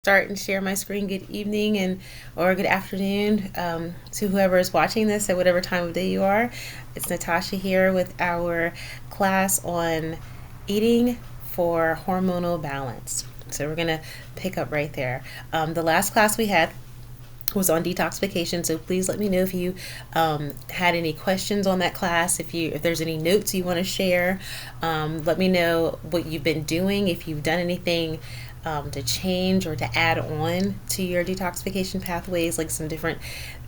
Start and share my screen. Good evening and or good afternoon to whoever is watching this at whatever time of day you are. It's Natasha here with our class on eating for hormonal balance. So we're gonna pick up right there. The last class we had was on detoxification, so please let me know if you had any questions on that class. If there's any notes you want to share, let me know what you've been doing, if you've done anything to change or to add on to your detoxification pathways, like some different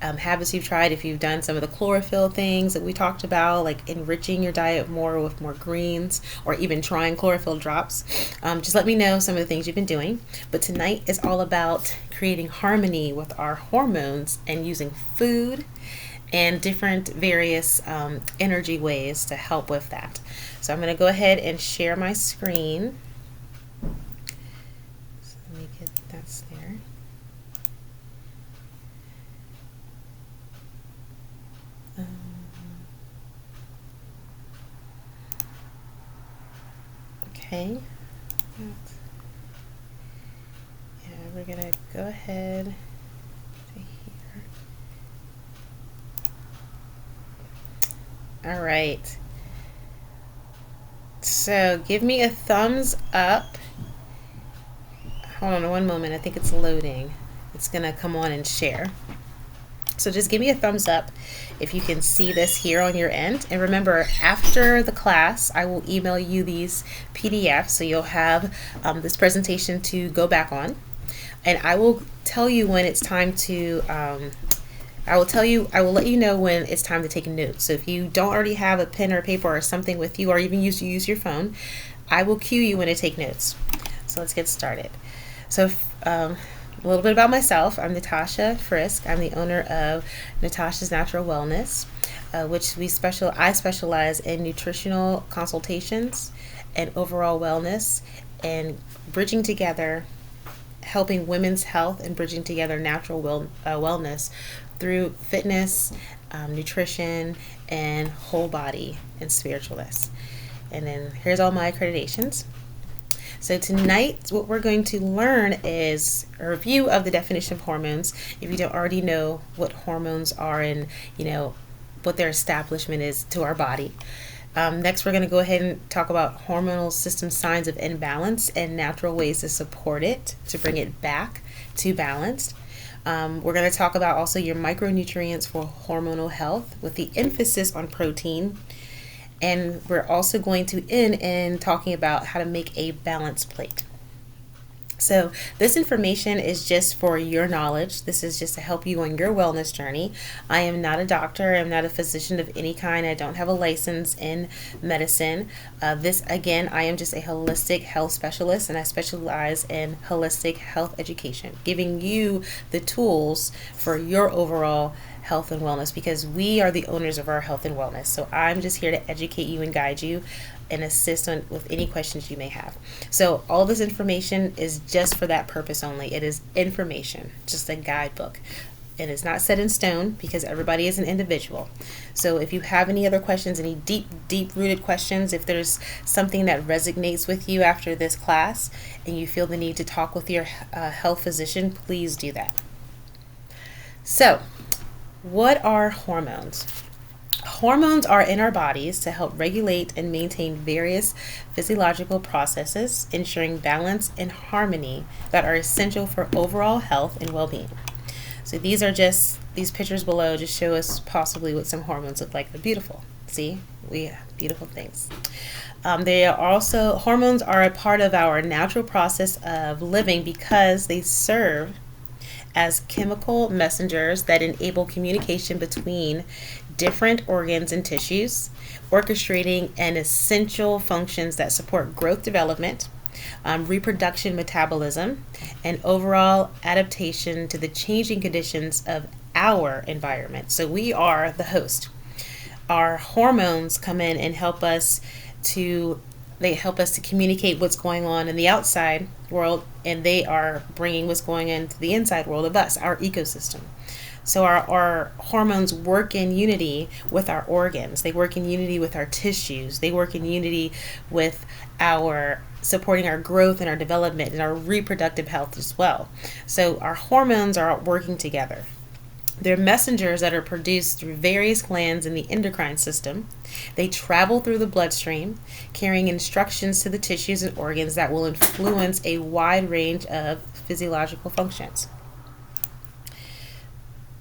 habits you've tried. If you've done some of the chlorophyll things that we talked about, like enriching your diet more with more greens, or even trying chlorophyll drops, just let me know some of the things you've been doing. But tonight is all about creating harmony with our hormones and using food and different various energy ways to help with that. So I'm going to go ahead and share my screen. That's there. Okay. Yeah, we're gonna go ahead to here. All right. So give me a thumbs up. Hold on one moment. I think it's loading. It's gonna come on and share. So just give me a thumbs up if you can see this here on your end. And remember, after the class, I will email you these PDFs, so you'll have this presentation to go back on. And I will tell you when it's time to, I will let you know when it's time to take notes. So if you don't already have a pen or paper or something with you, or even use your phone, I will cue you when to take notes. So let's get started. So a little bit about myself. I'm Natasha Frisk. I'm the owner of Natasha's Natural Wellness, which I specialize in nutritional consultations and overall wellness, and bridging together, helping women's health and bridging together natural wellness through fitness, nutrition, and whole body and spiritualness. And then here's all my accreditations. So tonight, what we're going to learn is a review of the definition of hormones, if you don't already know what hormones are and, what their establishment is to our body. Next, we're going to go ahead and talk about hormonal system signs of imbalance and natural ways to support it, to bring it back to balanced. We're going to talk about also your micronutrients for hormonal health, with the emphasis on protein. And we're also going to end in talking about how to make a balanced plate. So this information is just for your knowledge. This is just to help you on your wellness journey. I am not a doctor. I'm not a physician of any kind. I don't have a license in medicine. I am just a holistic health specialist, and I specialize in holistic health education, giving you the tools for your overall health and wellness, because we are the owners of our health and wellness. So I'm just here to educate you and guide you and assist with any questions you may have. So all this information is just for that purpose only. It is information, just a guidebook. It is not set in stone, because everybody is an individual. So if you have any other questions, any deep rooted questions, if there's something that resonates with you after this class and you feel the need to talk with your health physician, please do that. So what are hormones? Hormones are in our bodies to help regulate and maintain various physiological processes, ensuring balance and harmony that are essential for overall health and well-being. So these pictures below just show us possibly what some hormones look like. They're beautiful. See, we have beautiful things. Hormones are a part of our natural process of living, because they serve as chemical messengers that enable communication between different organs and tissues, orchestrating an essential functions that support growth development, reproduction, metabolism, and overall adaptation to the changing conditions of our environment. So we are the host. Our hormones come in and help us to communicate what's going on in the outside world, and they are bringing what's going into the inside world of us, our ecosystem. So our hormones work in unity with our organs. They work in unity with our tissues. They work in unity with our supporting our growth and our development and our reproductive health as well. So our hormones are working together. They're messengers that are produced through various glands in the endocrine system. They travel through the bloodstream, carrying instructions to the tissues and organs that will influence a wide range of physiological functions.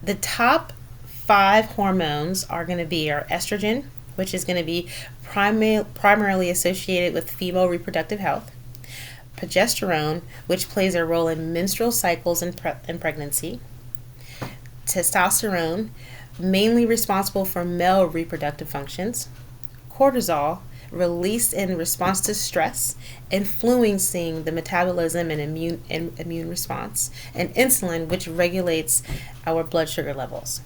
The top 5 hormones are going to be our estrogen, which is going to be primarily associated with female reproductive health. Progesterone, which plays a role in menstrual cycles and pregnancy. Testosterone, mainly responsible for male reproductive functions. Cortisol, released in response to stress, influencing the metabolism and immune response. And insulin, which regulates our blood sugar levels.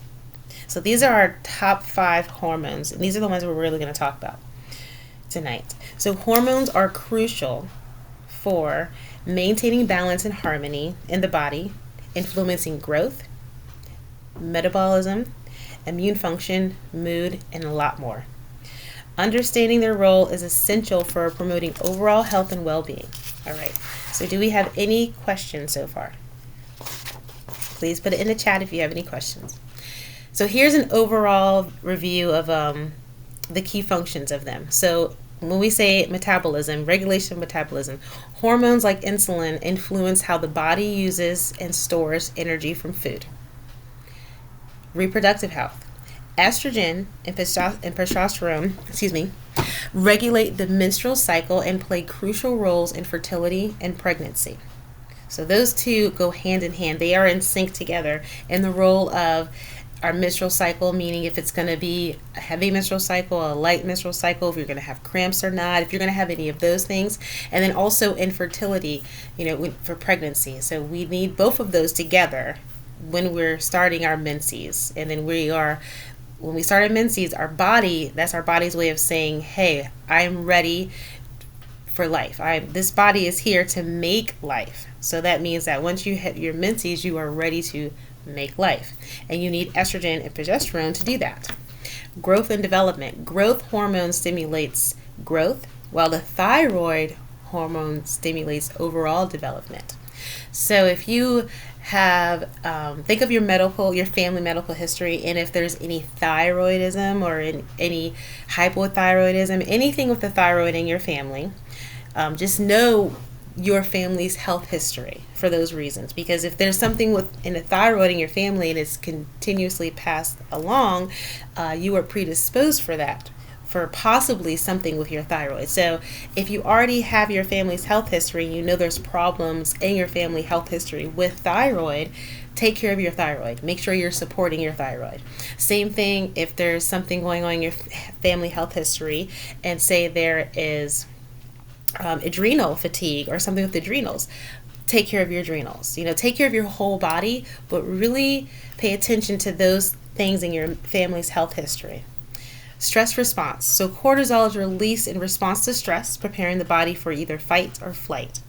So these are our top 5 hormones, and these are the ones we're really going to talk about tonight. So hormones are crucial for maintaining balance and harmony in the body, influencing growth, metabolism, immune function, mood, and a lot more. Understanding their role is essential for promoting overall health and well-being. All right, so do we have any questions so far? Please put it in the chat if you have any questions. So here's an overall review of the key functions of them. So when we say metabolism, regulation of metabolism, hormones like insulin influence how the body uses and stores energy from food. Reproductive health. Estrogen and progesterone, regulate the menstrual cycle and play crucial roles in fertility and pregnancy. So those two go hand in hand. They are in sync together in the role of our menstrual cycle, meaning if it's going to be a heavy menstrual cycle, a light menstrual cycle, if you're going to have cramps or not, if you're going to have any of those things, and then also infertility, for pregnancy. So we need both of those together when we're starting our menses. And then when we start our menses, that's our body's way of saying, hey, I'm ready for life. This body is here to make life. So that means that once you hit your menses, you are ready to make life. And you need estrogen and progesterone to do that. Growth and development. Growth hormone stimulates growth, while the thyroid hormone stimulates overall development. So if you have, think of your family medical history, and if there's any thyroidism or any hypothyroidism, anything with the thyroid in your family, just know your family's health history for those reasons. Because if there's something in the thyroid in your family and it's continuously passed along, you are predisposed for that, for possibly something with your thyroid. So if you already have your family's health history, there's problems in your family health history with thyroid, take care of your thyroid. Make sure you're supporting your thyroid. Same thing if there's something going on in your family health history, and say there is adrenal fatigue or something with adrenals. Take care of your adrenals. Take care of your whole body, but really pay attention to those things in your family's health history. Stress response. So cortisol is released in response to stress, preparing the body for either fight or flight.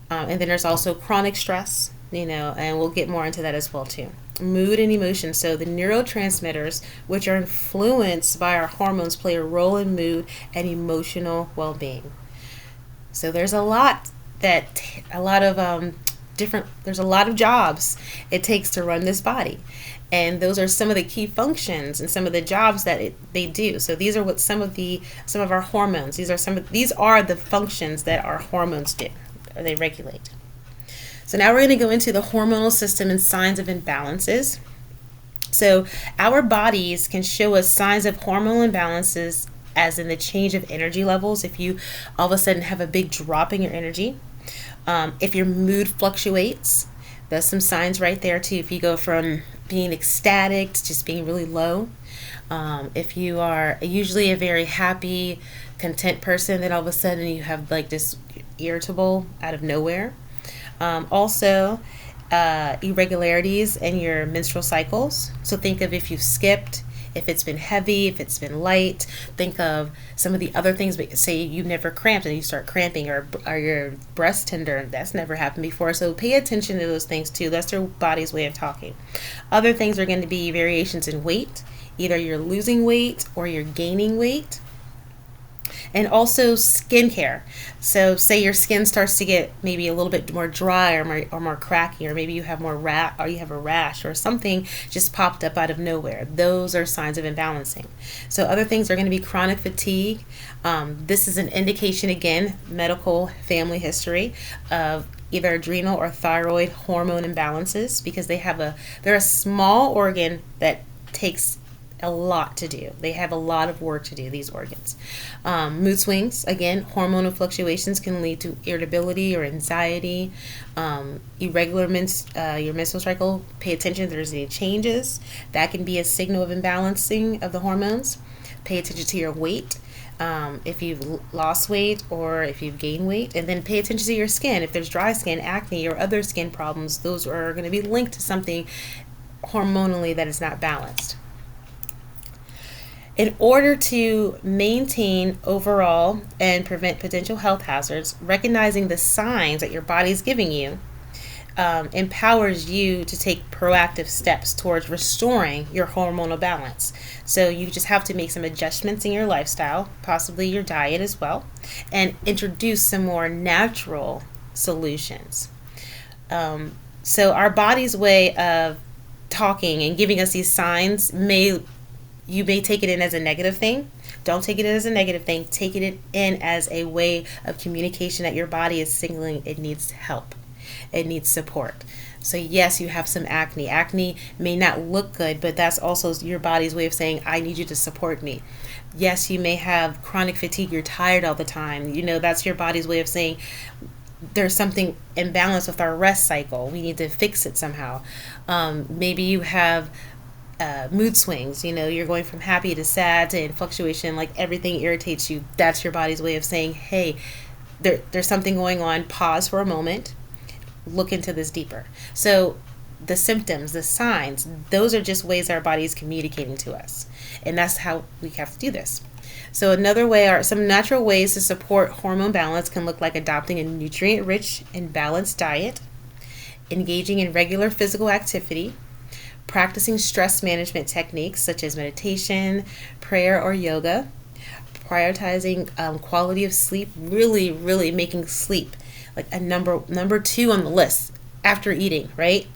And then there's also chronic stress, and we'll get more into that as well too. Mood and emotion. So the neurotransmitters, which are influenced by our hormones, play a role in mood and emotional well-being. So there's a lot of jobs it takes to run this body. And those are some of the key functions and some of the jobs that they do. So these are what some of our hormones, these are the functions that our hormones do, or they regulate. So now we're going to go into the hormonal system and signs of imbalances. So our bodies can show us signs of hormonal imbalances, as in the change of energy levels. If you all of a sudden have a big drop in your energy, if your mood fluctuates, there's some signs right there too. If you go from being ecstatic to just being really low, if you are usually a very happy, content person, then all of a sudden you have like this irritable out of nowhere. Also, irregularities in your menstrual cycles. So think of if you've skipped, if it's been heavy, if it's been light. Think of some of the other things. Say you've never cramped and you start cramping, or your breast tender. That's never happened before. So pay attention to those things too. That's your body's way of talking. Other things are going to be variations in weight. Either you're losing weight or you're gaining weight. And also skincare. So say your skin starts to get maybe a little bit more dry or more cracky, or maybe you have or you have a rash or something just popped up out of nowhere. Those are signs of imbalancing. So other things are going to be chronic fatigue. This is an indication, again, medical family history of either adrenal or thyroid hormone imbalances, because they're a small organ that takes a lot to do. They have a lot of work to do, these organs. Mood swings, again, hormonal fluctuations can lead to irritability or anxiety. Irregular your menstrual cycle, pay attention if there's any changes. That can be a signal of imbalancing of the hormones. Pay attention to your weight. If you've lost weight or if you've gained weight, and then pay attention to your skin. If there's dry skin, acne, or other skin problems, those are going to be linked to something hormonally that is not balanced. In order to maintain overall and prevent potential health hazards, recognizing the signs that your body is giving you empowers you to take proactive steps towards restoring your hormonal balance. So you just have to make some adjustments in your lifestyle, possibly your diet as well, and introduce some more natural solutions. So our body's way of talking and giving us these signs you may take it in as a negative thing. Don't take it in as a negative thing. Take it in as a way of communication that your body is signaling it needs help. It needs support. So yes, you have some acne. Acne may not look good, but that's also your body's way of saying, I need you to support me. Yes, you may have chronic fatigue. You're tired all the time. That's your body's way of saying, there's something imbalanced with our rest cycle. We need to fix it somehow. Maybe you have mood swings. You're going from happy to sad to in fluctuation, like everything irritates you. That's your body's way of saying, hey, there's something going on. Pause for a moment. Look into this deeper. So the symptoms, the signs, those are just ways our body is communicating to us. And that's how we have to do this. So another way are some natural ways to support hormone balance can look like adopting a nutrient-rich and balanced diet, engaging in regular physical activity, practicing stress management techniques such as meditation, prayer, or yoga, prioritizing quality of sleep, really, really making sleep like a number 2 on the list after eating, right?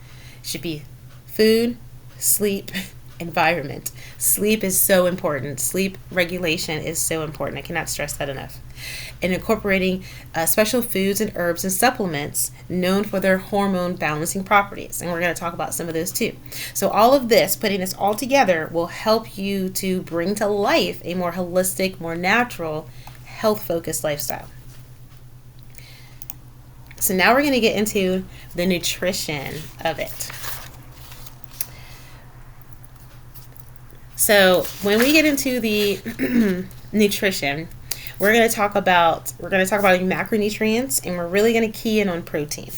Should be food, sleep, environment. Sleep is so important. Sleep regulation is so important. I cannot stress that enough. And incorporating special foods and herbs and supplements known for their hormone balancing properties. And we're going to talk about some of those too. So all of this, putting this all together, will help you to bring to life a more holistic, more natural, health-focused lifestyle. So now we're going to get into the nutrition of it. So when we get into the nutrition, we're going to talk about macronutrients, and we're really going to key in on protein.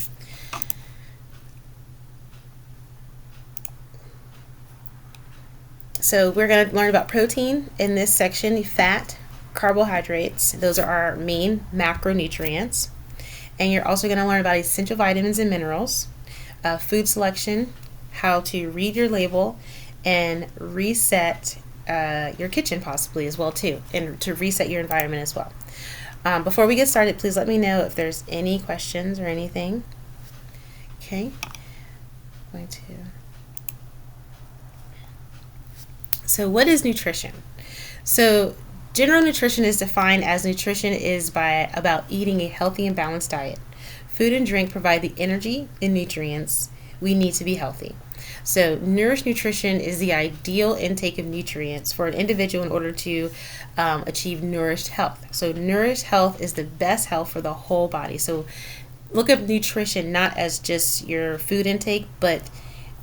So we're going to learn about protein in this section, fat, carbohydrates. Those are our main macronutrients. And you're also going to learn about essential vitamins and minerals, food selection, how to read your label, and reset your kitchen possibly as well too, and to reset your environment as well. Before we get started, please let me know if there's any questions or anything. Okay. So what is nutrition? So general nutrition is defined as nutrition is about eating a healthy and balanced diet. Food and drink provide the energy and nutrients we need to be healthy. So Nourish nutrition is the ideal intake of nutrients for an individual in order to achieve nourished health. So nourished health is the best health for the whole body. So look at nutrition not as just your food intake, but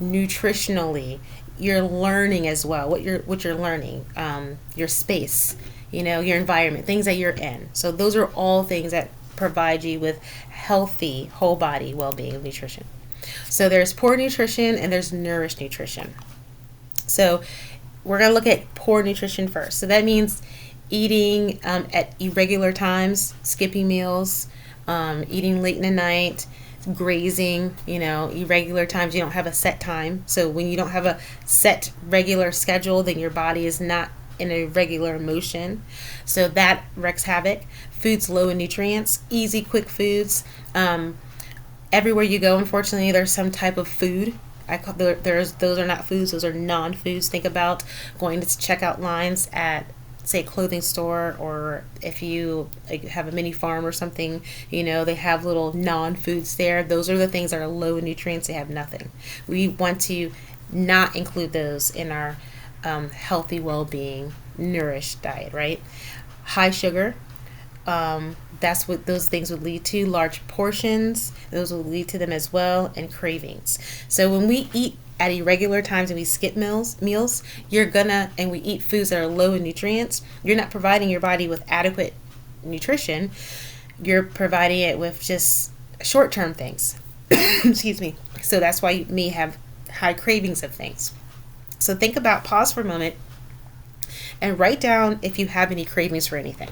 nutritionally, you're learning as well. What you're learning, your space, your environment, things that you're in. So those are all things that provide you with healthy whole body well-being of nutrition. So there's poor nutrition and there's nourished nutrition. So we're going to look at poor nutrition first. So that means eating at irregular times, skipping meals, eating late in the night, grazing, irregular times. You don't have a set time. So when you don't have a set regular schedule, then your body is not in a regular motion. So that wreaks havoc. Foods low in nutrients, easy, quick foods. Everywhere you go, unfortunately, there's some type of food. Those are not foods, those are non-foods. Think about going to checkout lines at, say, a clothing store, or if you have a mini farm or something, they have little non-foods there. Those are the things that are low in nutrients. They have nothing. We want to not include those in our healthy, well-being, nourished diet, right? High sugar, that's what those things would lead to. Large portions, those will lead to them as well, and cravings. So when we eat at irregular times and we skip meals, and we eat foods that are low in nutrients, you're not providing your body with adequate nutrition. You're providing it with just short-term things. Excuse me. So that's why you may have high cravings of things. So pause for a moment and write down if you have any cravings for anything.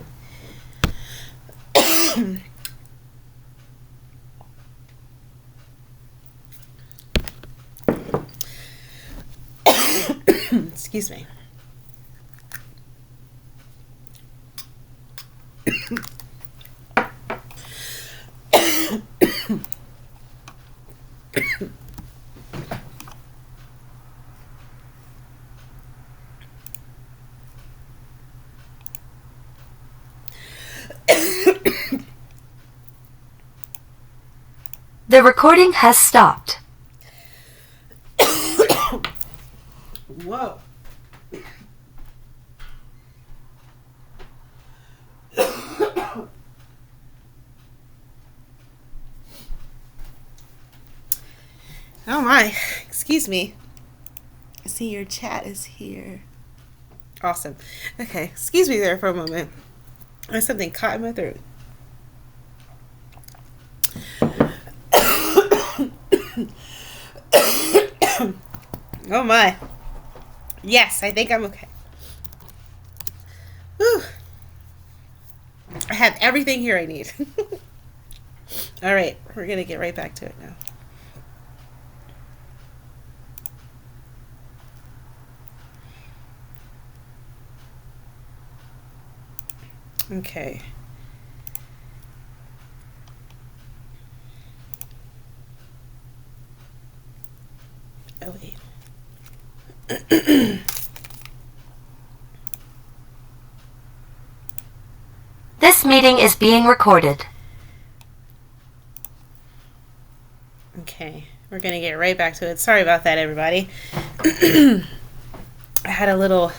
Excuse me. The recording has stopped. Whoa. Oh my, excuse me. I see your chat is here. Awesome. Okay, excuse me there for a moment. There's something caught in my throat. Oh my. Yes, I think I'm okay. Whew. I have everything here I need. All right, we're going to get right back to it now. Okay. Oh, wait. This meeting is being recorded. Okay, we're going to get right back to it. Sorry about that, everybody. I had a little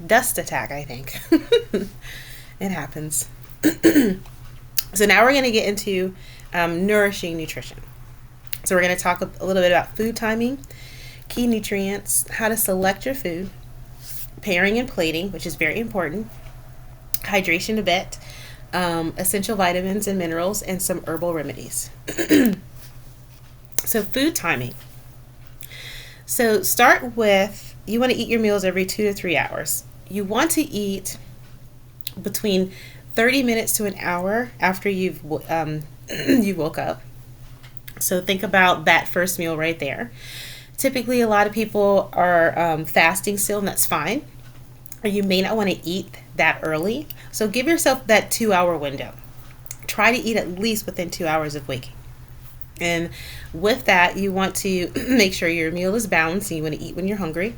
dust attack, I think. It happens. So now we're going to get into nourishing nutrition. So we're going to talk a little bit about food timing, key nutrients, how to select your food, pairing and plating, which is very important, hydration a bit, essential vitamins and minerals, and some herbal remedies. So food timing. So start with, you want to eat your meals every 2 to 3 hours. You want to eat between 30 minutes to an hour after you woke up. So think about that first meal right there. Typically, a lot of people are fasting still, and that's fine. Or you may not want to eat that early. So give yourself that 2-hour window. Try to eat at least within 2 hours of waking. And with that, you want to make sure your meal is balanced, and you want to eat when you're hungry.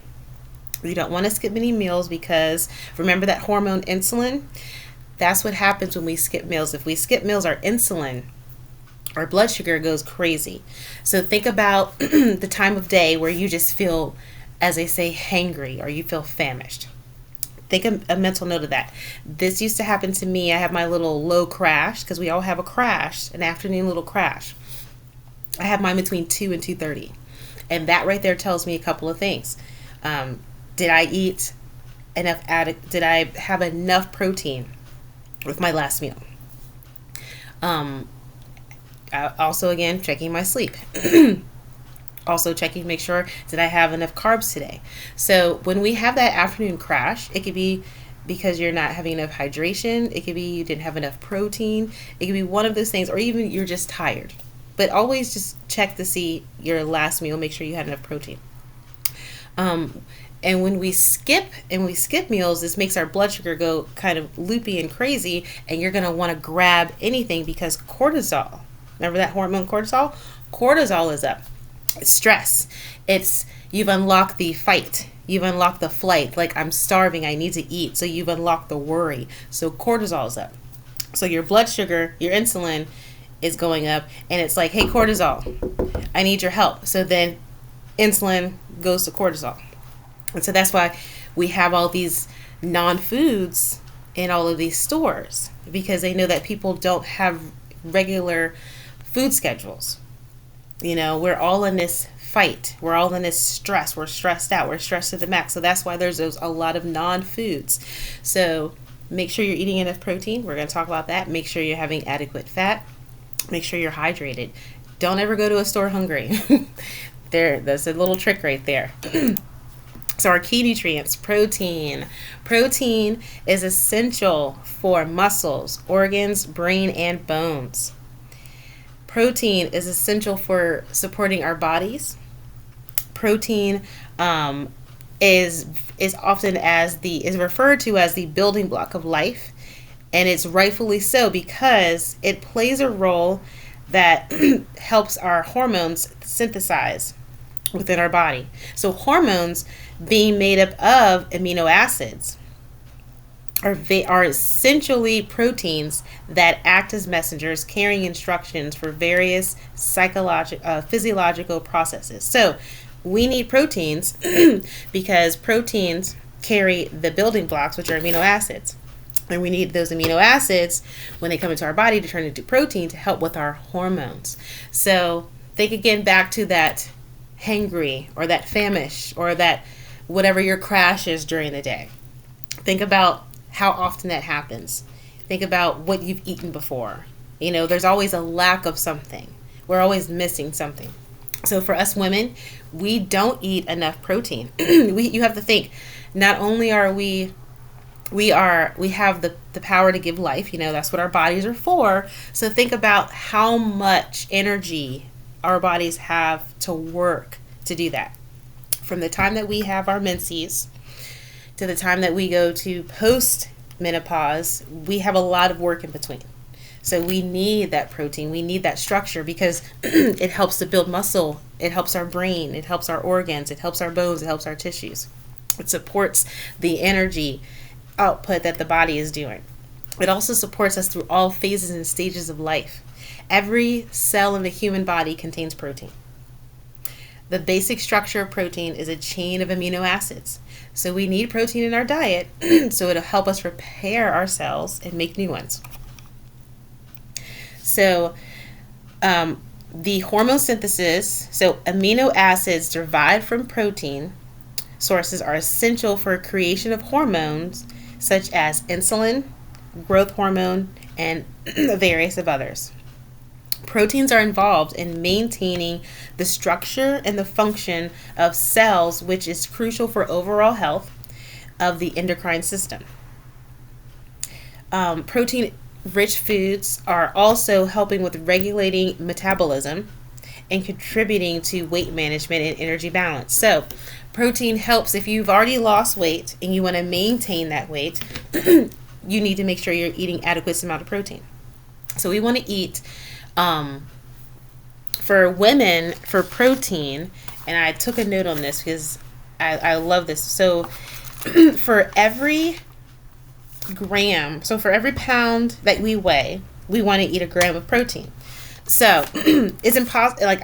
You don't want to skip any meals, because remember that hormone insulin? That's what happens when we skip meals. If we skip meals, our insulin, our blood sugar goes crazy. So think about the time of day where you just feel, as they say, hangry, or you feel famished. Take a mental note of that. This used to happen to me. I have my little low crash, because we all have a crash, an afternoon little crash. I have mine between 2 and 2:30. And that right there tells me a couple of things. Did I eat enough? Did I have enough protein with my last meal? Also, again, checking my sleep. Also checking, make sure, did I have enough carbs today? So when we have that afternoon crash, it could be because you're not having enough hydration. It could be you didn't have enough protein. It could be one of those things, or even you're just tired. But always just check to see your last meal, make sure you had enough protein. And when we skip meals, this makes our blood sugar go kind of loopy and crazy, and you're going to want to grab anything because cortisol, remember that hormone cortisol? Cortisol is up. It's stress. It's you've unlocked the fight. You've unlocked the flight. Like, I'm starving, I need to eat. So you've unlocked the worry. So cortisol is up. So your blood sugar, your insulin is going up, and it's like, hey, cortisol, I need your help. So then insulin goes to cortisol. And so that's why we have all these non-foods in all of these stores, because they know that people don't have regular food schedules. You know, we're all in this fight. We're all in this stress. We're stressed out. We're stressed to the max. So that's why there's a lot of non-foods. So make sure you're eating enough protein. We're going to talk about that. Make sure you're having adequate fat. Make sure you're hydrated. Don't ever go to a store hungry. That's a little trick right there. So our key nutrients, protein. Protein is essential for muscles, organs, brain, and bones. Protein is essential for supporting our bodies. Protein is often is referred to as the building block of life, and it's rightfully so because it plays a role that helps our hormones synthesize within our body. So hormones, being made up of amino acids, are essentially proteins that act as messengers carrying instructions for various physiological processes. So we need proteins because proteins carry the building blocks, which are amino acids. And we need those amino acids when they come into our body to turn into protein to help with our hormones. So think again back to that hangry or that famish or that whatever your crash is during the day. Think about how often that happens. Think about what you've eaten before. You know, there's always a lack of something. We're always missing something. So for us women, we don't eat enough protein. You have to think, not only are we have the power to give life, you know, that's what our bodies are for. So think about how much energy our bodies have to work to do that. From the time that we have our menses to the time that we go to post-menopause, we have a lot of work in between. So we need that protein. We need that structure because it helps to build muscle. It helps our brain. It helps our organs. It helps our bones. It helps our tissues. It supports the energy output that the body is doing. It also supports us through all phases and stages of life. Every cell in the human body contains protein. The basic structure of protein is a chain of amino acids. So we need protein in our diet so it'll help us repair our cells and make new ones. So the hormone synthesis, so amino acids derived from protein sources are essential for creation of hormones such as insulin, growth hormone, and various of others. Proteins are involved in maintaining the structure and the function of cells, which is crucial for overall health of the endocrine system. Protein-rich foods are also helping with regulating metabolism and contributing to weight management and energy balance. So, protein helps if you've already lost weight and you want to maintain that weight. You need to make sure you're eating adequate amount of protein. So we want to eat for women, for protein, and I took a note on this because I love this. So for every gram, so for every pound that we weigh, we want to eat a gram of protein. So it's impossible, like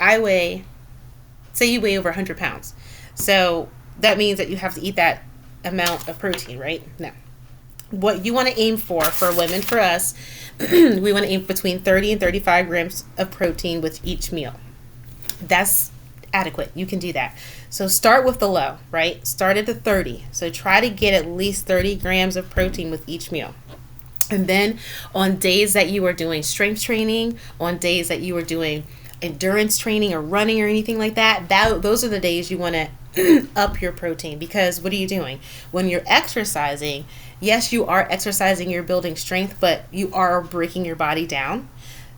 say you weigh over 100 pounds. So that means that you have to eat that amount of protein, right? No. What you want to aim for women, for us, we want to aim between 30 and 35 grams of protein with each meal. That's adequate. You can do that. So start with the low, right? Start at the 30. So try to get at least 30 grams of protein with each meal. And then on days that you are doing strength training, on days that you are doing endurance training or running or anything like that, those are the days you want to up your protein, because what are you doing? When you're exercising, yes, you are exercising, you're building strength, but you are breaking your body down.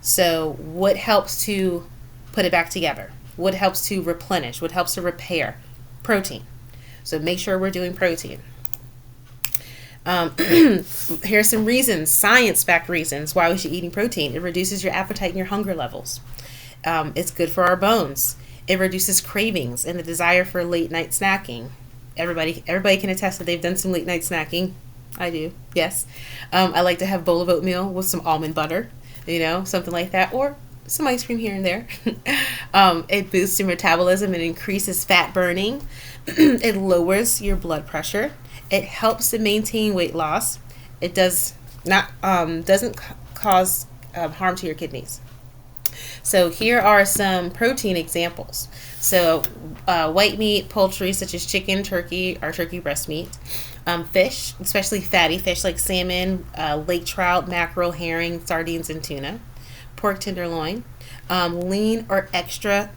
So what helps to put it back together? What helps to replenish? What helps to repair? Protein. So make sure we're doing protein. Here's some reasons, science-backed reasons why we should be eating protein. It reduces your appetite and your hunger levels. It's good for our bones. It reduces cravings and the desire for late night snacking. Everybody can attest that they've done some late night snacking. I do, yes. I like to have a bowl of oatmeal with some almond butter, something like that, or some ice cream here and there. It boosts your metabolism and increases fat burning. It lowers your blood pressure. It helps to maintain weight loss. It doesn't cause harm to your kidneys. So here are some protein examples. So white meat, poultry such as chicken, turkey, or turkey breast meat. Fish, especially fatty fish like salmon, lake trout, mackerel, herring, sardines, and tuna. Pork tenderloin. Lean or extra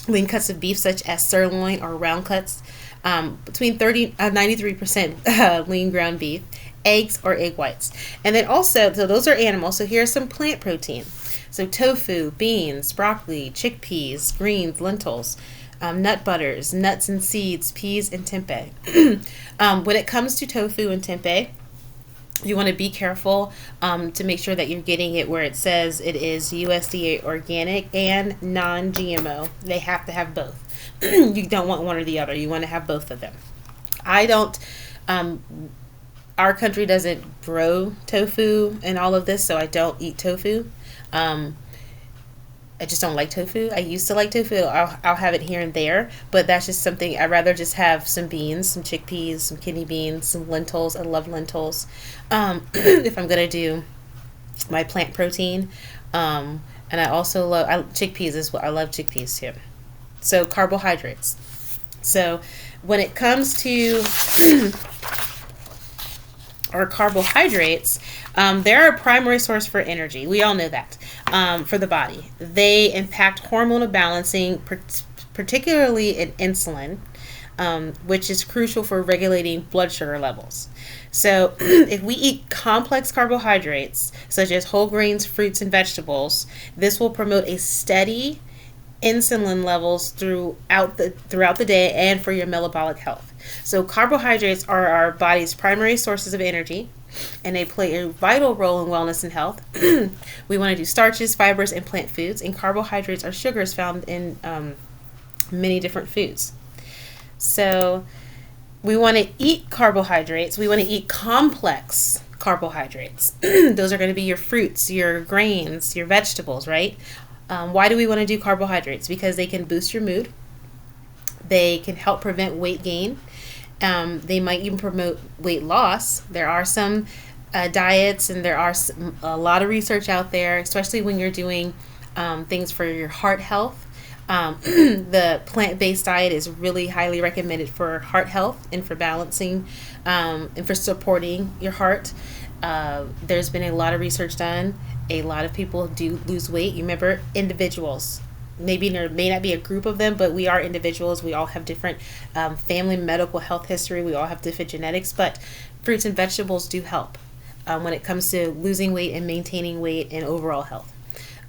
lean cuts of beef such as sirloin or round cuts. Between 93% lean ground beef, eggs or egg whites. And then also, so those are animals, so here's some plant protein. So tofu, beans, broccoli, chickpeas, greens, lentils, nut butters, nuts and seeds, peas, and tempeh. When it comes to tofu and tempeh, you want to be careful to make sure that you're getting it where it says it is USDA organic and non-GMO. They have to have both. You don't want one or the other. You want to have both of them. Our country doesn't grow tofu and all of this, so I don't eat tofu. I just don't like tofu. I used to like tofu. I'll have it here and there, but that's just something I'd rather just have some beans, some chickpeas, some kidney beans, some lentils. I love lentils. If I'm going to do my plant protein. And I also love chickpeas as well. I love chickpeas too. So carbohydrates. So when it comes to our carbohydrates, they're a primary source for energy. We all know that for the body. They impact hormonal balancing, particularly in insulin, which is crucial for regulating blood sugar levels. So if we eat complex carbohydrates, such as whole grains, fruits, and vegetables, this will promote a steady insulin levels throughout the day and for your metabolic health. So carbohydrates are our body's primary sources of energy, and they play a vital role in wellness and health. We want to do starches, fibers, and plant foods, and carbohydrates are sugars found in many different foods. So we want to eat carbohydrates. We want to eat complex carbohydrates. Those are going to be your fruits, your grains, your vegetables, right? Why do we want to do carbohydrates? Because they can boost your mood. They can help prevent weight gain. They might even promote weight loss. There are some diets, and there are a lot of research out there, especially when you're doing things for your heart health. The plant-based diet is really highly recommended for heart health and for balancing and for supporting your heart. There's been a lot of research done. A lot of people do lose weight. You remember, individuals. Maybe there may not be a group of them, but we are individuals. We all have different family medical health history. We all have different genetics, but fruits and vegetables do help when it comes to losing weight and maintaining weight and overall health.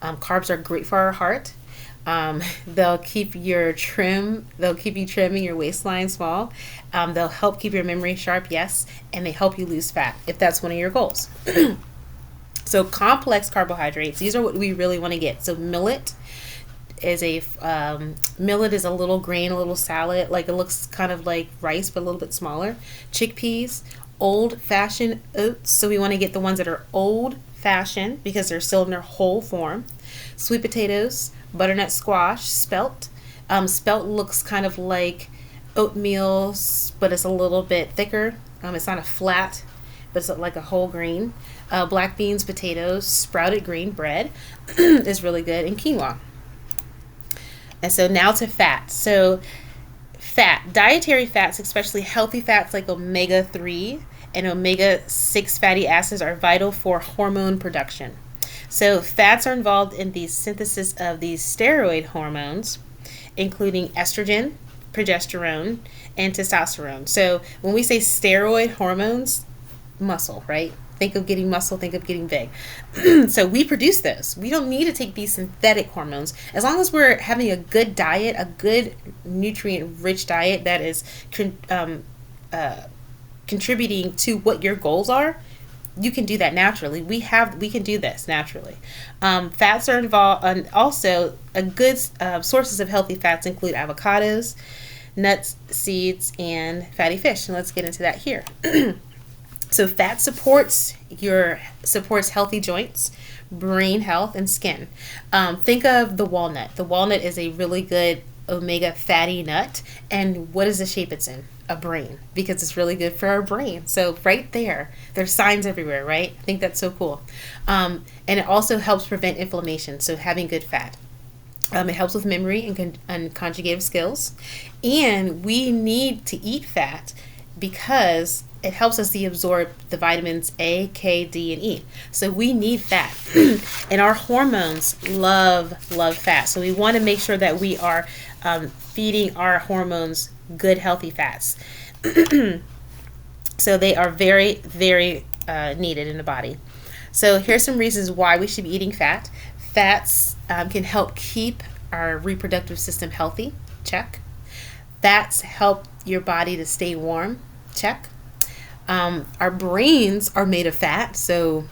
Carbs are great for our heart. They'll keep you trim and your waistline small. They'll help keep your memory sharp, yes, and they help you lose fat if that's one of your goals. So complex carbohydrates, these are what we really want to get. So millet is a little grain, a little salad, like it looks kind of like rice but a little bit smaller. Chickpeas, old-fashioned oats, so we want to get the ones that are old-fashioned because they're still in their whole form. Sweet potatoes, butternut squash, spelt. Spelt looks kind of like oatmeal, but it's a little bit thicker. It's not a flat, but it's like a whole grain. Black beans, potatoes, sprouted green bread is really good, and quinoa. And so now to fat. So fat, dietary fats, especially healthy fats like omega-3 and omega-6 fatty acids, are vital for hormone production. So fats are involved in the synthesis of these steroid hormones, including estrogen, progesterone, and testosterone. So when we say steroid hormones, muscle, right? Think of getting muscle, think of getting big. So we produce this. We don't need to take these synthetic hormones. As long as we're having a good diet, a good nutrient-rich diet that is contributing to what your goals are, you can do that naturally. We can do this naturally. Fats are involved, and also a good sources of healthy fats include avocados, nuts, seeds, and fatty fish. And let's get into that here. So fat supports healthy joints, brain health, and skin. Think of the walnut. The walnut is a really good omega fatty nut. And what is the shape it's in? A brain, because it's really good for our brain. So right there's signs everywhere, right? I think that's so cool. And it also helps prevent inflammation. So having good fat. It helps with memory and conjugative skills. And we need to eat fat because it helps us to absorb the vitamins A, K, D, and E. So we need fat. And our hormones love fat. So we want to make sure that we are feeding our hormones good, healthy fats. So they are very, very needed in the body. So here's some reasons why we should be eating fat. Fats can help keep our reproductive system healthy. Check. Fats help your body to stay warm. Check. Our brains are made of fat, so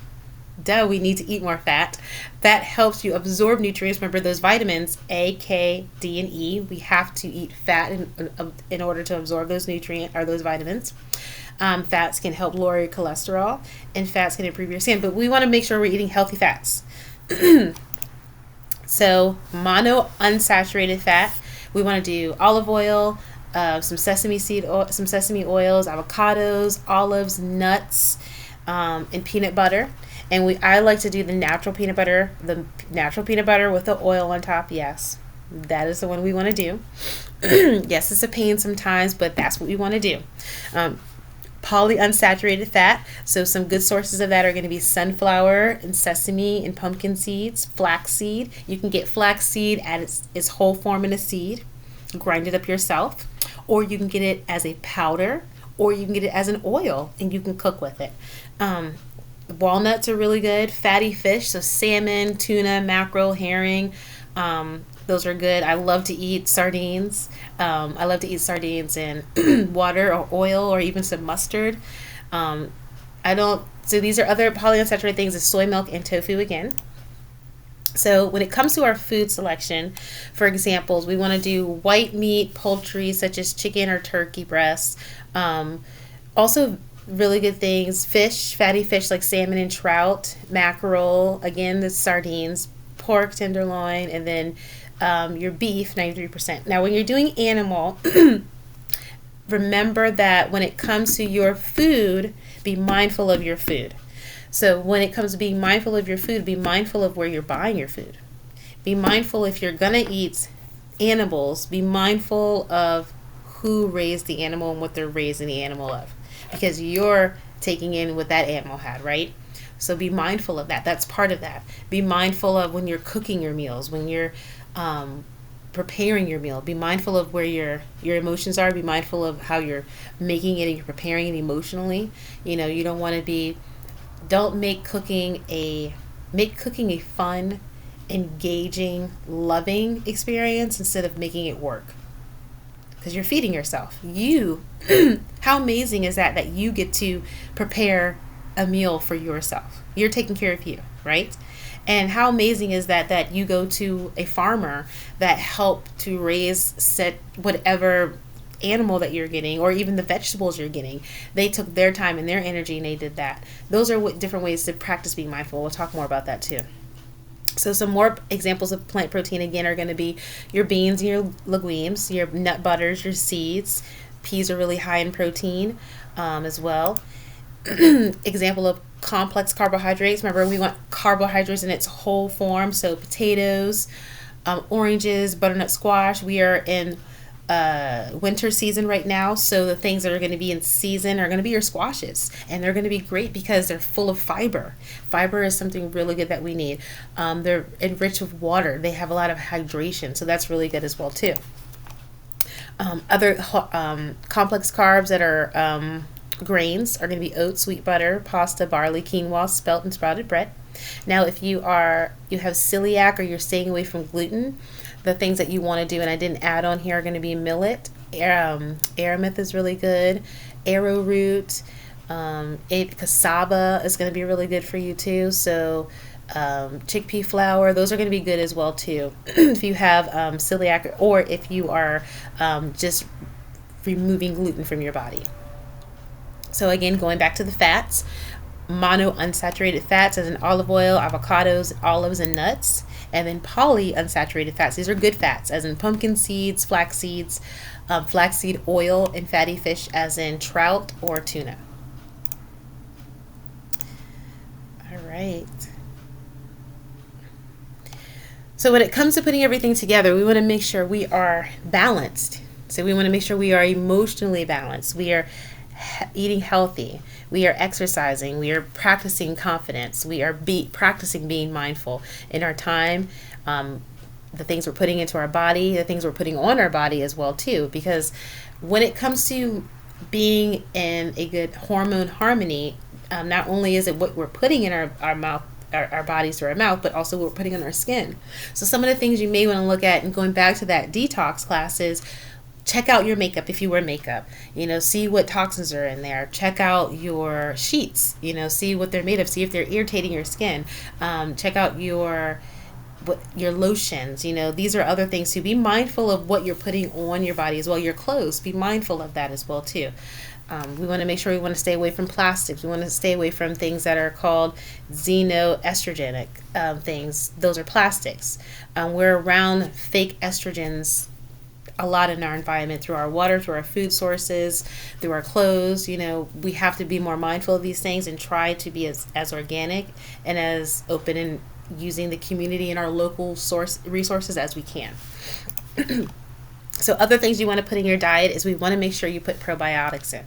we need to eat more fat. Fat helps you absorb nutrients. Remember those vitamins A, K, D, and E. We have to eat fat in order to absorb those those vitamins. Fats can help lower your cholesterol, and fats can improve your skin. But we want to make sure we're eating healthy fats. So unsaturated fat. We want to do olive oil, some sesame oils, avocados, olives, nuts, and peanut butter. And I like to do the natural peanut butter with the oil on top. Yes, that is the one we want to do. Yes, it's a pain sometimes, but that's what we want to do. Polyunsaturated fat. So some good sources of that are going to be sunflower and sesame and pumpkin seeds, flaxseed. You can get flaxseed at its whole form in a seed. Grind it up yourself, or you can get it as a powder, or you can get it as an oil and you can cook with it. Walnuts are really good. Fatty fish, so salmon, tuna, mackerel, herring, those are good. I love to eat sardines. I love to eat sardines in water or oil or even some mustard. So these are other polyunsaturated things, is soy milk and tofu again. So when it comes to our food selection, for examples, we want to do white meat, poultry, such as chicken or turkey breasts. Also, really good things, fatty fish like salmon and trout, mackerel, again, the sardines, pork, tenderloin, and then your beef, 93%. Now, when you're doing animal, remember that when it comes to your food, be mindful of your food. So when it comes to being mindful of your food, be mindful of where you're buying your food. Be mindful if you're going to eat animals, be mindful of who raised the animal and what they're raising the animal of. Because you're taking in what that animal had, right? So be mindful of that. That's part of that. Be mindful of when you're cooking your meals, when you're preparing your meal. Be mindful of where your emotions are. Be mindful of how you're making it and you're preparing it emotionally. You don't want to don't make cooking a fun, engaging, loving experience instead of making it work. Because you're feeding yourself. How amazing is that you get to prepare a meal for yourself? You're taking care of you, right? And how amazing is that you go to a farmer that helped to raise whatever animal that you're getting, or even the vegetables you're getting. They took their time and their energy and they did that. Those are different ways to practice being mindful. We'll talk more about that too. So some more examples of plant protein again are going to be your beans and your legumes, your nut butters, your seeds. Peas are really high in protein as well. Example of complex carbohydrates. Remember, we want carbohydrates in its whole form. So potatoes, oranges, butternut squash. We are in winter season right now, so the things that are going to be in season are going to be your squashes, and they're going to be great because they're full of fiber. Fiber is something really good that we need. They're enriched with water. They have a lot of hydration, so that's really good as well too. Other complex carbs that are Grains are going to be oats, wheat, butter, pasta, barley, quinoa, spelt, and sprouted bread. Now, if you have celiac or you're staying away from gluten, the things that you want to do, and I didn't add on here, are going to be millet. Aramith is really good. Arrowroot, cassava is going to be really good for you too. So chickpea flour, those are going to be good as well too. If you have celiac, or if you are just removing gluten from your body. So again, going back to the fats, monounsaturated fats as in olive oil, avocados, olives, and nuts. And then polyunsaturated fats. These are good fats as in pumpkin seeds, flax seeds, flaxseed oil, and fatty fish as in trout or tuna. All right. So when it comes to putting everything together, we want to make sure we are balanced. So we want to make sure we are emotionally balanced. We are eating healthy. We are exercising. We are practicing confidence. We are practicing being mindful in our time, the things we're putting into our body, the things we're putting on our body as well too. Because when it comes to being in a good hormone harmony, not only is it what we're putting in our mouth, our bodies through our mouth, but also what we're putting on our skin. So some of the things you may want to look at, and going back to that detox class, is check out your makeup if you wear makeup. See what toxins are in there. Check out your sheets. See what they're made of. See if they're irritating your skin. Check out your lotions. These are other things to be mindful of what you're putting on your body as well. Your clothes, be mindful of that as well too. We want to make sure we want to stay away from plastics. We want to stay away from things that are called xenoestrogenic things. Those are plastics. We're around fake estrogens a lot in our environment, through our water, through our food sources, through our clothes. We have to be more mindful of these things and try to be as organic and as open and using the community and our local resources as we can. So other things you want to put in your diet is we want to make sure you put probiotics in.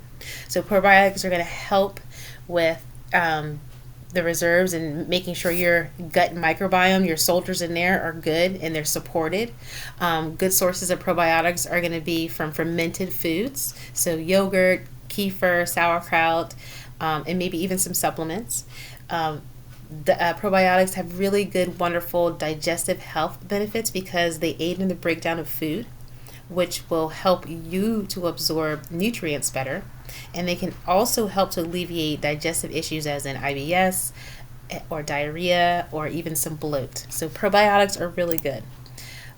So probiotics are going to help with the reserves and making sure your gut microbiome, your soldiers in there, are good and they're supported. Good sources of probiotics are going to be from fermented foods, so yogurt, kefir, sauerkraut, and maybe even some supplements. The probiotics have really good, wonderful digestive health benefits because they aid in the breakdown of food, which will help you to absorb nutrients better. And they can also help to alleviate digestive issues as in IBS or diarrhea or even some bloat. So probiotics are really good.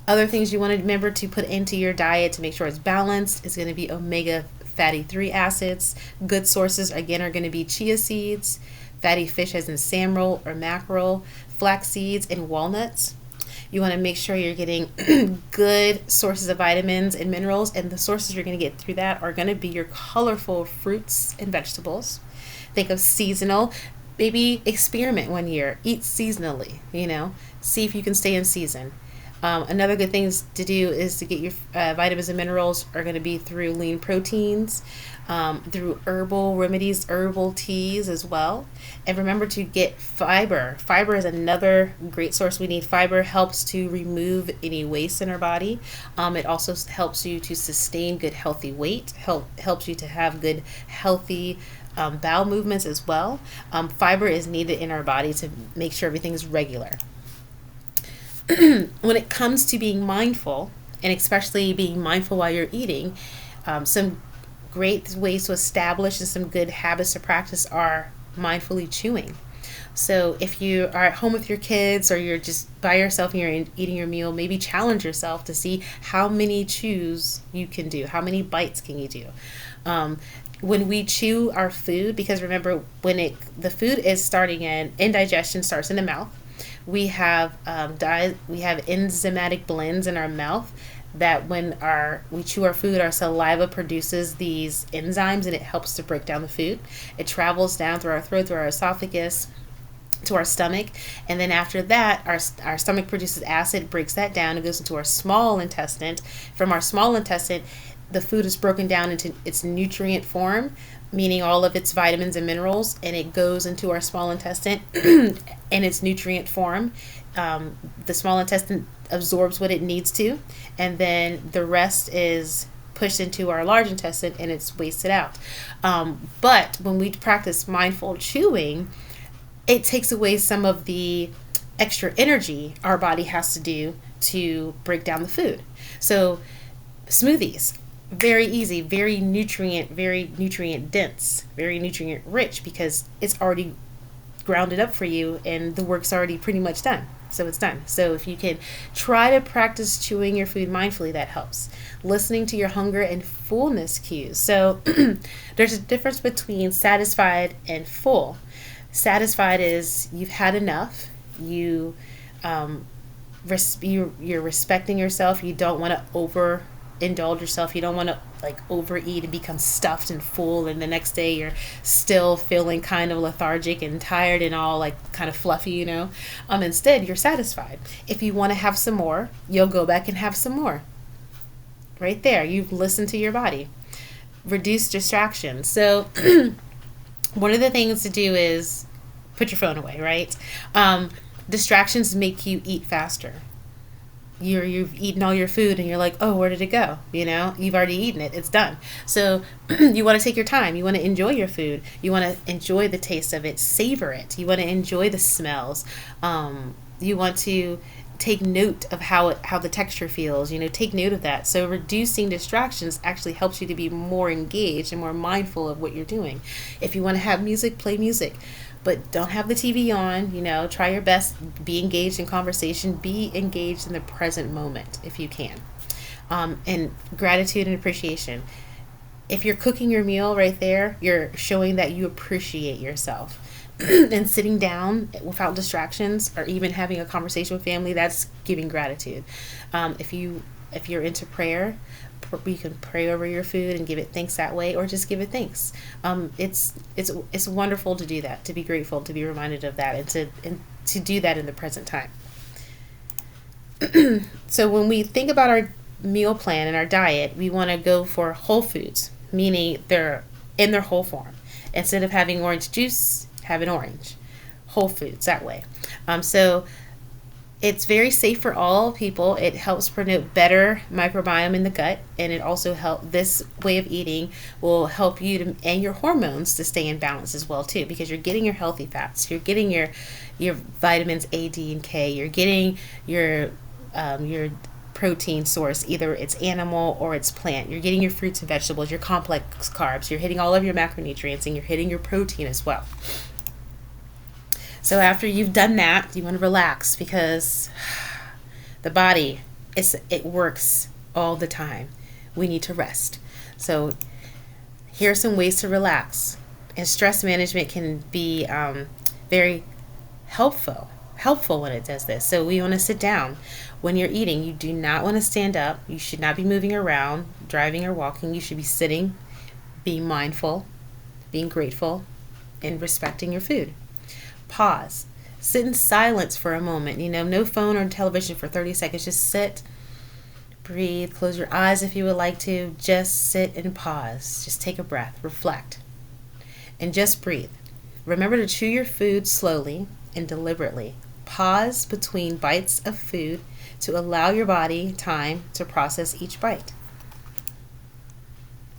Other things you want to remember to put into your diet to make sure it's balanced is going to be omega fatty 3 acids. Good sources, again, are going to be chia seeds, fatty fish as in salmon or mackerel, flax seeds, and walnuts. You want to make sure you're getting good sources of vitamins and minerals, and the sources you're going to get through that are going to be your colorful fruits and vegetables. Think of seasonal. Maybe experiment one year. Eat seasonally, see if you can stay in season. Another good thing to do is to get your vitamins and minerals are going to be through lean proteins, through herbal remedies, herbal teas as well. And remember to get fiber. Fiber is another great source. We need fiber. Helps to remove any waste in our body. It also helps you to sustain good healthy weight. Helps you to have good healthy bowel movements as well. Fiber is needed in our body to make sure everything is regular. When it comes to being mindful, and especially being mindful while you're eating, some great ways to establish and some good habits to practice are mindfully chewing. So if you are at home with your kids or you're just by yourself and you're eating your meal, maybe challenge yourself to see how many chews you can do. How many bites can you do? When we chew our food, because remember, when the food is starting indigestion starts in the mouth. We have enzymatic blends in our mouth that when we chew our food, our saliva produces these enzymes and it helps to break down the food. It travels down through our throat, through our esophagus, to our stomach, and then after that our stomach produces acid, breaks that down, and goes into our small intestine. From our small intestine, the food is broken down into its nutrient form, meaning all of its vitamins and minerals, and it goes into our small intestine in its nutrient form. The small intestine absorbs what it needs to, and then the rest is pushed into our large intestine and it's wasted out. But when we practice mindful chewing, it takes away some of the extra energy our body has to do to break down the food. So smoothies, very easy, very nutrient dense, very nutrient rich, because it's already grounded up for you and the work's already pretty much done. So it's done. So if you can try to practice chewing your food mindfully, that helps. Listening to your hunger and fullness cues. So there's a difference between satisfied and full. Satisfied is you've had enough. You're respecting yourself. You don't want to overindulge yourself. You don't want to like overeat and become stuffed and full, and the next day you're still feeling kind of lethargic and tired and all like kind of fluffy, you know. Instead, you're satisfied. If you want to have some more, you'll go back and have some more. Right there, you've listened to your body. Reduce distractions. So one of the things to do is put your phone away, right? Distractions make you eat faster. You've eaten all your food and you're like, oh, where did it go? You know, you've already eaten it. It's done. So you want to take your time. You want to enjoy your food. You want to enjoy the taste of it, savor it. You want to enjoy the smells. You want to take note of how the texture feels. You know, take note of that. So reducing distractions actually helps you to be more engaged and more mindful of what you're doing. If you want to have music, play music. But don't have the TV on, you know, try your best, be engaged in conversation, be engaged in the present moment if you can. And gratitude and appreciation. If you're cooking your meal right there, you're showing that you appreciate yourself. And sitting down without distractions or even having a conversation with family, that's giving gratitude. If you're into prayer, you can pray over your food and give it thanks that way, or just give it thanks. It's wonderful to do that, to be grateful, to be reminded of that, and to do that in the present time. So when we think about our meal plan and our diet, we want to go for whole foods, meaning they're in their whole form. Instead of having orange juice, have an orange. Whole foods that way. So it's very safe for all people. It helps promote better microbiome in the gut, and it also this way of eating will help you and your hormones to stay in balance as well too, because you're getting your healthy fats, you're getting your vitamins A, D, and K, you're getting your protein source, either it's animal or it's plant. You're getting your fruits and vegetables, your complex carbs, you're hitting all of your macronutrients, and you're hitting your protein as well. So after you've done that, you want to relax, because the body, it works all the time. We need to rest. So here are some ways to relax. And stress management can be very helpful when it does this. So we want to sit down. When you're eating, you do not want to stand up. You should not be moving around, driving or walking. You should be sitting, being mindful, being grateful, and respecting your food. Pause. Sit in silence for a moment. You know, no phone or television for 30 seconds. Just sit, breathe, close your eyes if you would like to. Just sit and pause. Just take a breath, reflect, and just breathe. Remember to chew your food slowly and deliberately. Pause between bites of food to allow your body time to process each bite.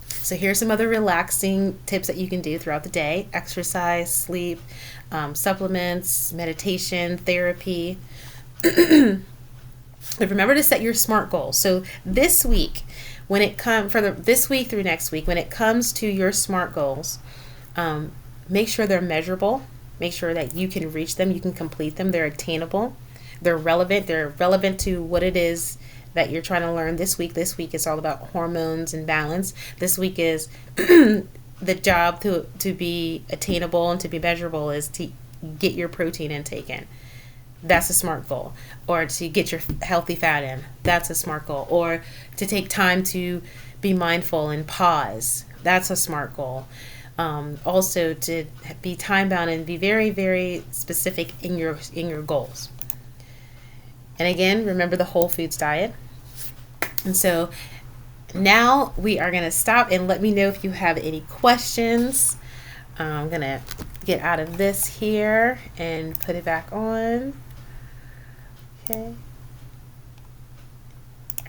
So here's some other relaxing tips that you can do throughout the day. Exercise, sleep, supplements, meditation, therapy. But remember to set your SMART goals. So this week, this week through next week, when it comes to your SMART goals, make sure they're measurable. Make sure that you can reach them, you can complete them, they're attainable, they're relevant to what it is that you're trying to learn this week. This week is all about hormones and balance. This week is the job to be attainable and to be measurable is to get your protein intake in. That's a SMART goal. Or to get your healthy fat in. That's a SMART goal. Or to take time to be mindful and pause. That's a SMART goal. Also to be time bound and be very, very specific in your goals. And again, remember the whole foods diet. And so now we are going to stop, and let me know if you have any questions. I'm going to get out of this here and put it back on. Okay.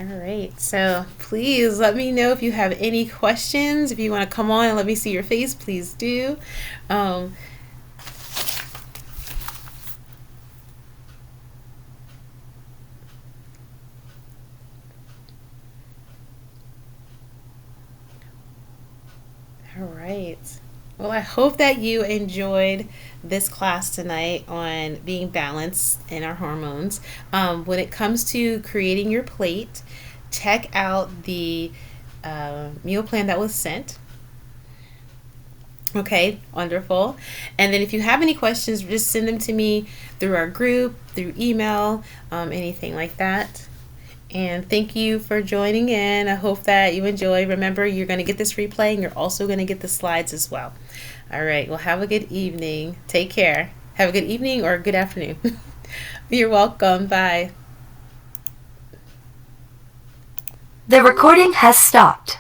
All right, so please let me know if you have any questions. If you want to come on and let me see your face, please do. Um, all right. Well, I hope that you enjoyed this class tonight on being balanced in our hormones. When it comes to creating your plate, check out the meal plan that was sent. Okay, wonderful. And then if you have any questions, just send them to me through our group, through email, anything like that. And thank you for joining in. I hope that you enjoy. Remember, you're going to get this replay and you're also going to get the slides as well. All right, well, have a good evening. Take care. Have a good evening or good afternoon. You're welcome. Bye. The recording has stopped.